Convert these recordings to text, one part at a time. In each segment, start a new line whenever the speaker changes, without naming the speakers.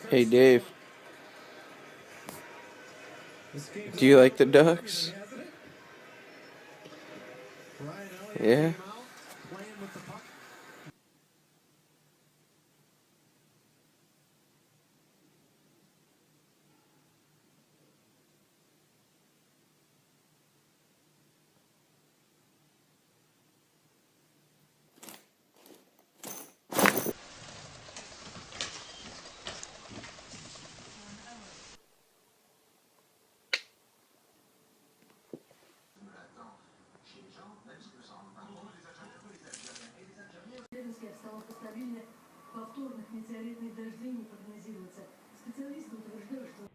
Hey Dave, do you like the Ducks? Yeah?
Повторных метеоритных дождей не прогнозируется. Специалисты утверждают, что...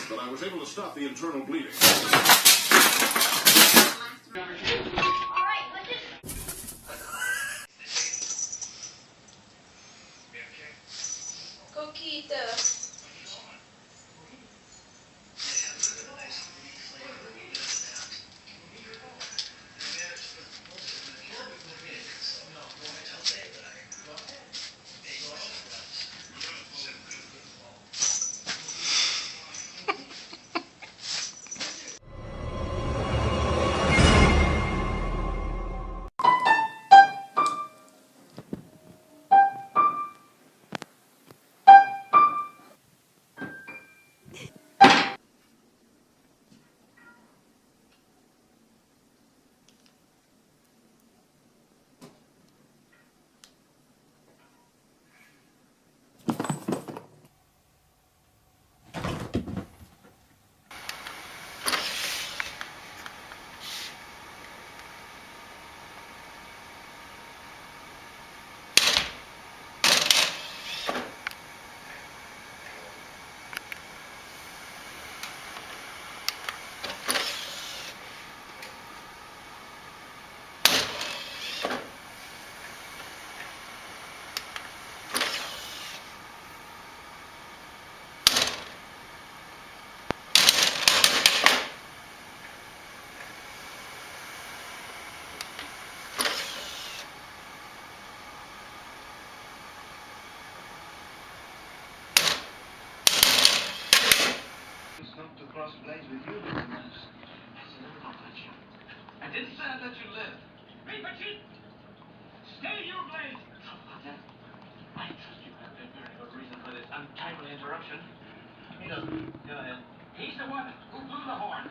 But I was able to stop the internal bleeding.
Coquita.
Not to cross blades with you, I didn't say I'd let you live. Repeat! Stay your blade! I trust you have a very good reason for this untimely interruption. He doesn't. Go ahead. He's the one who blew the horn.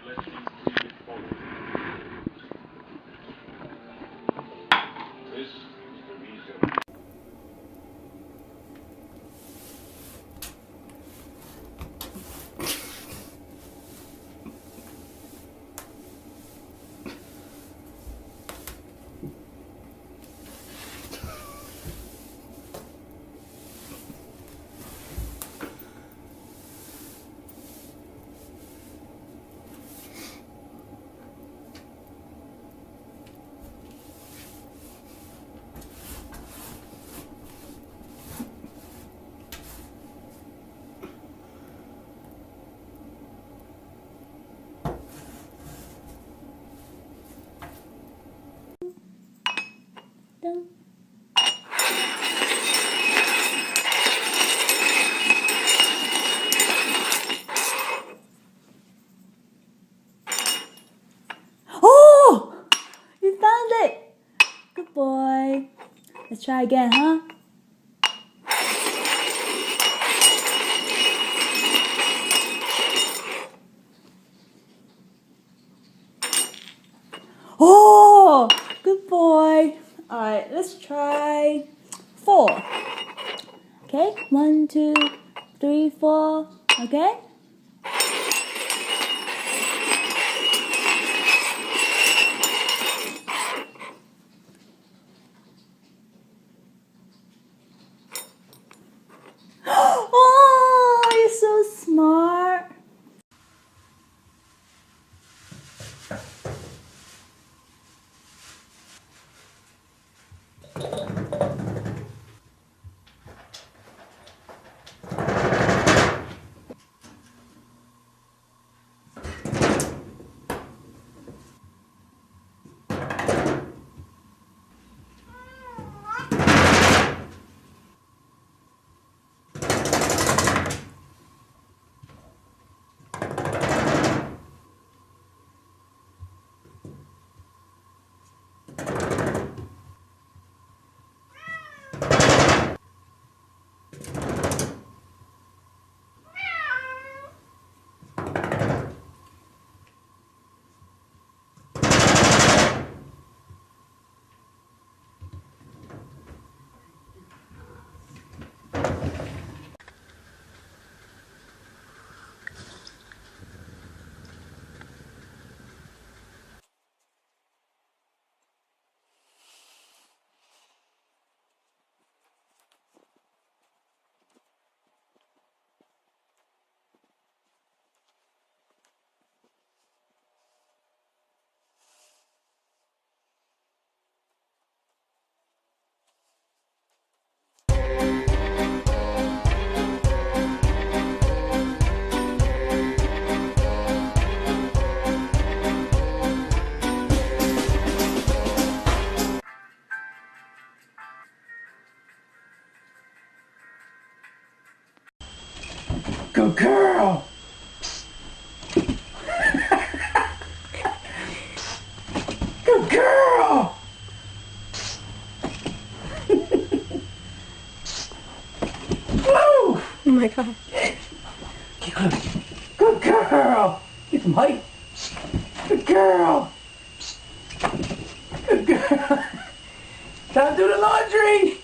Let me read it forward. This is the reason.
Oh! You found it! Good boy. Let's try again, huh? Oh! Good boy. Alright. Alright, let's try 4. Okay, 1, 2, 3, 4. Okay? Oh, you're so smart.
Good girl. Good girl. Woo!
Oh my god.
Good girl. Get some height. Good girl. Good girl. Time to do the laundry.